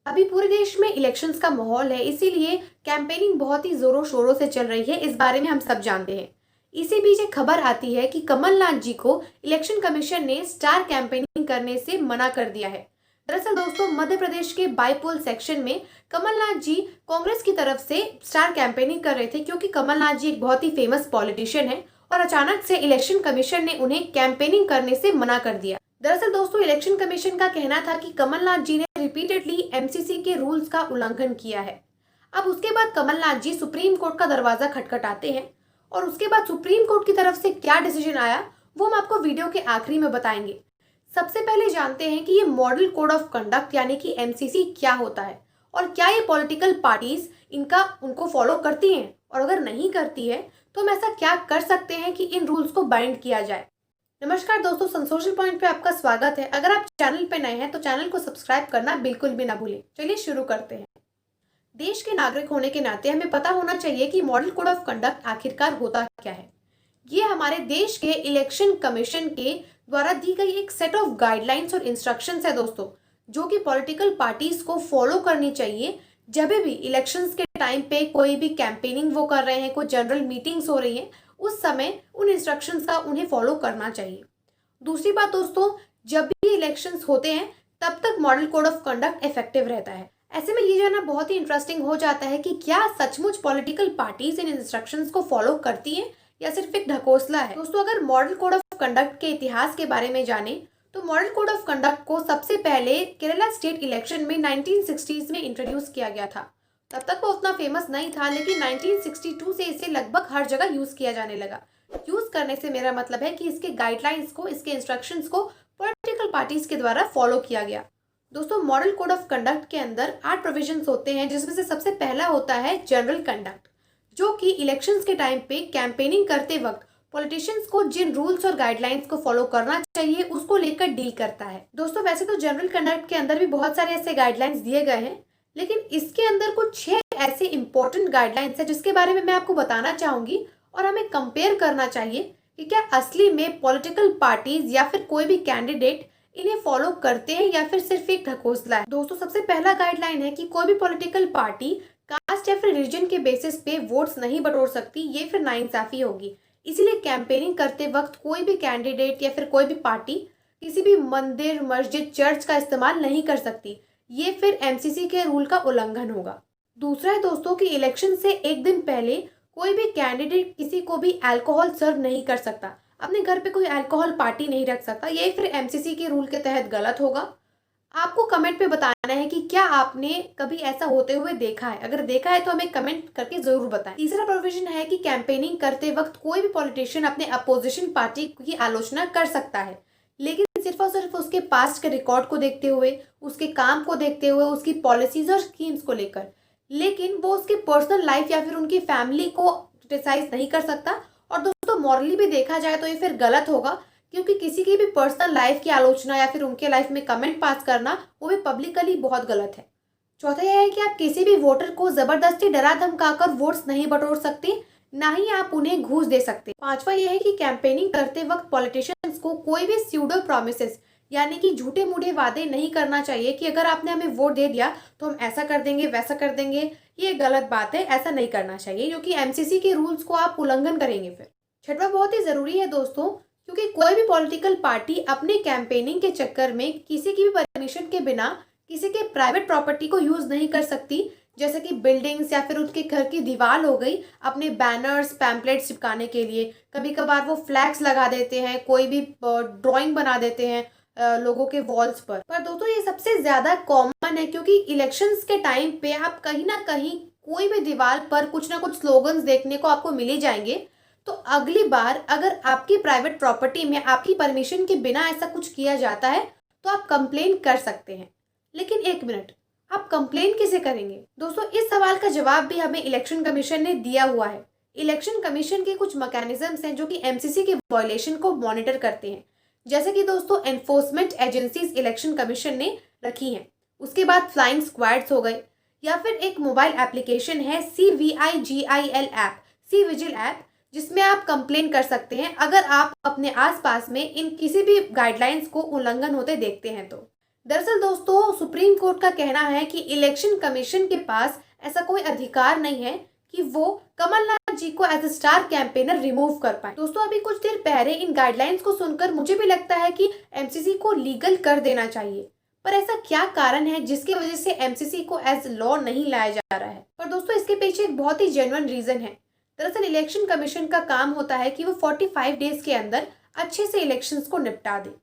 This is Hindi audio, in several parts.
अभी पूरे देश में इलेक्शंस का माहौल है, इसीलिए कैंपेनिंग बहुत ही जोरों शोरों से चल रही है। इस बारे में हम सब जानते हैं। इसी बीच एक खबर आती है कि कमलनाथ जी को इलेक्शन कमीशन ने स्टार कैंपेनिंग करने से मना कर दिया है। दरअसल दोस्तों, मध्य प्रदेश के बाईपोल सेक्शन में कमलनाथ जी कांग्रेस की तरफ से स्टार कैंपेनिंग कर रहे थे, क्योंकि कमलनाथ जी एक बहुत ही फेमस पॉलिटिशियन है और अचानक से इलेक्शन कमीशन ने उन्हें कैंपेनिंग करने से मना कर दिया। दरअसल दोस्तों, इलेक्शन कमीशन का कहना था कि कमलनाथ जी ने रिपीटेडली एमसीसी के रूल्स का उल्लंघन किया है। अब उसके बाद कमलनाथ जी सुप्रीम कोर्ट का दरवाजा खटखटाते हैं और उसके बाद सुप्रीम कोर्ट की तरफ से क्या डिसीजन आया वो हम आपको वीडियो के आखिरी में बताएंगे। सबसे पहले जानते हैं कि ये मॉडल कोड ऑफ कंडक्ट यानी कि एमसीसी क्या होता है और क्या ये पॉलिटिकल पार्टीज उनको फॉलो करती हैं, और अगर नहीं करती है तो हम ऐसा क्या कर सकते हैं कि इन रूल्स को बाइंड किया जाए। नमस्कार दोस्तों, सोशल पॉइंट पे आपका स्वागत है। अगर आप चैनल पे नए हैं तो चैनल को सब्सक्राइब करना बिल्कुल भी ना भूलें। चलिए शुरू करते हैं। देश के नागरिक होने के नाते हमें पता होना चाहिए कि मॉडल कोड ऑफ कंडक्ट आखिरकार होता क्या है। ये हमारे देश के इलेक्शन कमीशन के द्वारा दी गई एक सेट ऑफ गाइडलाइंस और इंस्ट्रक्शंस है दोस्तों, जो कि पॉलिटिकल पार्टीज को फॉलो करनी चाहिए। जब भी इलेक्शंस के टाइम पे कोई भी कैंपेनिंग वो कर रहे हैं, कोई जनरल मीटिंग्स हो रही हैं, उस समय उन इंस्ट्रक्शंस का उन्हें फॉलो करना चाहिए। दूसरी बात दोस्तों, जब भी इलेक्शंस होते हैं तब तक model code of conduct effective रहता है। ऐसे में ये जानना बहुत ही इंटरेस्टिंग हो जाता है कि क्या सचमुच पॉलिटिकल पार्टीज इन इंस्ट्रक्शंस को फॉलो करती हैं या सिर्फ एक ढकोसला है। दोस्तों, अगर मॉडल कोड ऑफ कंडक्ट के इतिहास के बारे में जाने तो मॉडल कोड ऑफ कंडक्ट को सबसे पहले केरला स्टेट इलेक्शन में 1960s में इंट्रोड्यूस किया गया था। तब तक वो उतना फेमस नहीं था, लेकिन 1962 से इसे लगभग हर जगह यूज किया जाने लगा। यूज करने से मेरा मतलब है कि इसके गाइडलाइंस को, इसके इंस्ट्रक्शंस को पॉलिटिकल पार्टीज के द्वारा फॉलो किया गया। दोस्तों, मॉडल कोड ऑफ कंडक्ट के अंदर 8 प्रोविजंस होते हैं, जिसमें से सबसे पहला होता है जनरल कंडक्ट, जो कि इलेक्शंस के टाइम पे कैंपेनिंग करते वक्त पॉलिटिशियंस को जिन रूल्स और गाइडलाइंस को फॉलो करना चाहिए उसको लेकर डील करता है। दोस्तों, वैसे तो जनरल कंडक्ट के अंदर भी बहुत सारे ऐसे गाइडलाइंस दिए गए हैं, लेकिन इसके अंदर कुछ 6 ऐसे इंपॉर्टेंट गाइडलाइंस है जिसके बारे में मैं आपको बताना चाहूंगी, और हमें कंपेयर करना चाहिए कि क्या असली में पॉलिटिकल पार्टीज या फिर कोई भी कैंडिडेट इन्हें फॉलो करते हैं या फिर सिर्फ एक ढकोसला है। दोस्तों, सबसे पहला गाइडलाइन है कि कोई भी पॉलिटिकल पार्टी कास्ट या फिर रिलीजन के बेसिस पे वोट्स नहीं बटोर सकती, ये फिर नाइंसाफी होगी। इसीलिए कैंपेनिंग करते वक्त कोई भी कैंडिडेट या फिर कोई भी पार्टी किसी भी मंदिर, मस्जिद, चर्च का इस्तेमाल नहीं कर सकती। ये फिर एमसीसी के रूल का उल्लंघन होगा। दूसरा है दोस्तों कि इलेक्शन से एक दिन पहले कोई भी कैंडिडेट किसी को भी अल्कोहल सर्व नहीं कर सकता, अपने घर पे कोई अल्कोहल पार्टी नहीं रख सकता। ये फिर एमसीसी के रूल के तहत गलत होगा। आपको कमेंट पे बताना है कि क्या आपने कभी ऐसा होते हुए देखा है। अगर देखा है तो हमें कमेंट करके जरूर बताएं। तीसरा प्रोविजन है कि कैंपेनिंग करते वक्त कोई भी पॉलिटिशियन अपने अपोजिशन पार्टी की आलोचना कर सकता है, लेकिन सिर्फ और सिर्फ उसके पास्ट के रिकॉर्ड को देखते हुए, उसके काम को देखते हुए, उसकी पॉलिसीज और स्कीम्स को लेकर। लेकिन वो उसके पर्सनल लाइफ या फिर उनकी फैमिली को क्रिटिसाइज नहीं कर सकता। और दोस्तों, मॉरली भी देखा जाए तो ये फिर गलत होगा, क्योंकि किसी की भी पर्सनल लाइफ की आलोचना या फिर उनके लाइफ में कमेंट पास करना वो भी पब्लिकली बहुत गलत है। चौथा यह है कि आप किसी भी वोटर को जबरदस्ती डरा धमकाकर वोट्स नहीं बटोर सकते, ना ही आप उन्हें घूस दे सकते। पांचवा यह है कि कैंपेनिंग करते वक्त पॉलिटिशियंस को कोई भी स्यूडो प्रॉमिसेस यानी कि झूठे मूठे वादे नहीं करना चाहिए कि अगर आपने हमें वोट दे दिया तो हम ऐसा कर देंगे, वैसा कर देंगे। ये गलत बात है, ऐसा नहीं करना चाहिए, क्योंकि एमसीसी के रूल्स को आप उल्लंघन करेंगे फिर। छठवां बहुत ही जरूरी है दोस्तों, क्योंकि कोई भी पॉलिटिकल पार्टी अपने कैंपेनिंग के चक्कर में किसी की भी परमिशन के बिना किसी के प्राइवेट प्रॉपर्टी को यूज नहीं कर सकती, जैसे कि बिल्डिंग्स या फिर उसके घर की दीवार हो गई, अपने बैनर्स, पैम्पलेट्स चिपकाने के लिए। कभी कभार वो फ्लैग्स लगा देते हैं, कोई भी ड्राइंग बना देते हैं लोगों के वॉल्स पर दोस्तों ये सबसे ज्यादा कॉमन है, क्योंकि इलेक्शंस के टाइम पे आप कहीं ना कहीं कोई भी दीवार पर कुछ ना कुछ स्लोगन्स देखने को आपको मिल ही जाएंगे। तो अगली बार अगर आपकी प्राइवेट प्रॉपर्टी में आपकी परमिशन के बिना ऐसा कुछ किया जाता है तो आप कंप्लेन कर सकते हैं। लेकिन एक मिनट, आप कंप्लेन किसे करेंगे? दोस्तों, इस सवाल का जवाब भी हमें इलेक्शन कमीशन ने दिया हुआ है। इलेक्शन कमीशन के कुछ मैकेनिज्म्स हैं जो कि एमसीसी के वायलेशन को मॉनिटर करते हैं, जैसे कि दोस्तों एनफोर्समेंट एजेंसीज इलेक्शन कमीशन ने रखी हैं। उसके बाद फ्लाइंग स्क्वाड्स हो गए, या फिर एक मोबाइल एप्लीकेशन है CVIGIL app, C vigil app, जिसमें आप कंप्लेन कर सकते हैं अगर आप अपने आसपास में इन किसी भी गाइडलाइंस को उल्लंघन होते देखते हैं तो। दरअसल दोस्तों, सुप्रीम कोर्ट का कहना है कि इलेक्शन कमीशन के पास ऐसा कोई अधिकार नहीं है कि वो कमलनाथ जी को as a star campaigner remove कर पाए। दोस्तों, अभी कुछ देर पहले इन गाइडलाइंस को सुनकर मुझे भी लगता है कि एमसीसी को लीगल कर देना चाहिए, पर ऐसा क्या कारण है जिसकी वजह से एमसीसी को एज लॉ नहीं लाया जा रहा है? पर दोस्तों, इसके पीछे एक बहुत ही जेन्युइन रीजन है। दरअसल इलेक्शन कमीशन का काम होता है कि वो 45 डेज के अंदर अच्छे से इलेक्शंस को निपटा दे।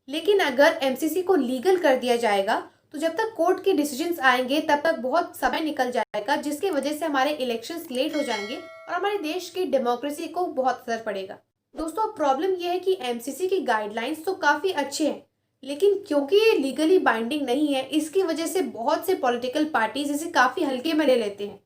लेकिन अगर एमसीसी को लीगल कर दिया जाएगा तो जब तक कोर्ट के डिसीजंस आएंगे तब तक बहुत समय निकल जाएगा, जिसकी वजह से हमारे इलेक्शंस लेट हो जाएंगे और हमारे देश की डेमोक्रेसी को बहुत असर पड़ेगा। दोस्तों, प्रॉब्लम यह है कि एमसीसी की गाइडलाइंस तो काफ़ी अच्छे हैं, लेकिन क्योंकि ये लीगली बाइंडिंग नहीं है, इसकी वजह से बहुत से पॉलिटिकल पार्टीज इसे काफ़ी हल्के में ले लेते हैं।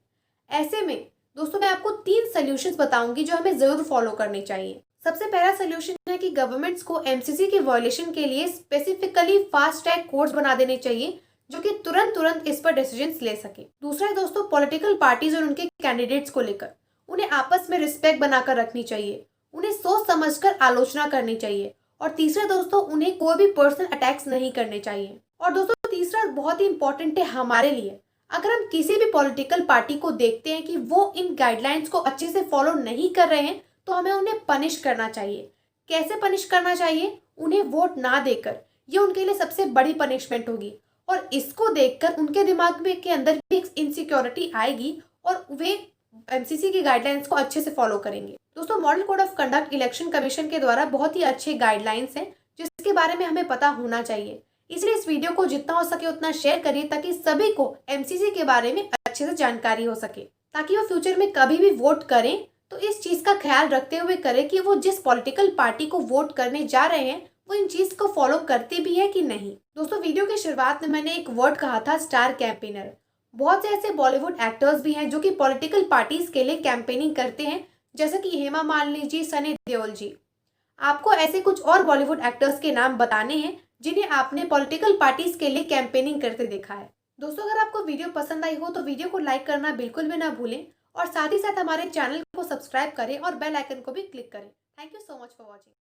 ऐसे में दोस्तों, मैं आपको 3 सोल्यूशंस बताऊंगी जो हमें ज़रूर फॉलो करने चाहिए। सबसे पहला सोल्यूशन है कि गवर्नमेंट्स को एमसीसी के वायलेशन के लिए स्पेसिफिकली फास्ट ट्रैक कोर्ट्स बना देने चाहिए जो कि तुरंत इस पर डिसीजंस ले सके। दूसरा है दोस्तों, पॉलिटिकल पार्टीज और उनके कैंडिडेट्स को लेकर उन्हें आपस में रिस्पेक्ट बनाकर रखनी चाहिए, उन्हें सोच समझकर आलोचना करनी चाहिए। और तीसरा दोस्तों, उन्हें कोई भी पर्सनल अटैक्स नहीं करने चाहिए। और दोस्तों, तीसरा बहुत ही इंपॉर्टेंट है हमारे लिए, अगर हम किसी भी पॉलिटिकल पार्टी को देखते हैं कि वो इन गाइडलाइंस को अच्छे से फॉलो नहीं कर रहे हैं तो हमें उन्हें पनिश करना चाहिए। कैसे पनिश करना चाहिए? उन्हें वोट ना देकर। ये उनके लिए सबसे बड़ी पनिशमेंट होगी और इसको देखकर उनके दिमाग में के अंदर भी एक इनसिक्योरिटी आएगी और वे एमसीसी की गाइडलाइंस को अच्छे से फॉलो करेंगे। दोस्तों, model code of conduct election commission के द्वारा बहुत ही अच्छे गाइडलाइंस हैं जिसके बारे में हमें पता होना चाहिए। इसलिए इस वीडियो को जितना हो सके उतना शेयर करिए ताकि सभी को एमसीसी के बारे में अच्छे से जानकारी हो सके, ताकि वो फ्यूचर में कभी भी वोट करें तो इस चीज का ख्याल रखते हुए करें कि वो जिस पॉलिटिकल पार्टी को वोट करने जा रहे हैं वो इन चीज को फॉलो करते भी है कि नहीं। दोस्तों, वीडियो की शुरुआत में मैंने एक वर्ड कहा था, स्टार कैंपेनर। बहुत से ऐसे बॉलीवुड एक्टर्स भी हैं जो कि पॉलिटिकल पार्टीज के लिए कैंपेनिंग करते हैं, जैसे कि हेमा मालिनी जी, सनी देओल जी। आपको ऐसे कुछ और बॉलीवुड एक्टर्स के नाम बताने हैं जिन्हें आपने पॉलिटिकल पार्टीज के लिए कैंपेनिंग करते देखा है। दोस्तों, अगर आपको वीडियो पसंद आई हो तो वीडियो को लाइक करना बिल्कुल भी ना भूलें और साथ ही साथ हमारे चैनल को सब्सक्राइब करें और बेल आइकन को भी क्लिक करें। Thank you so much for watching.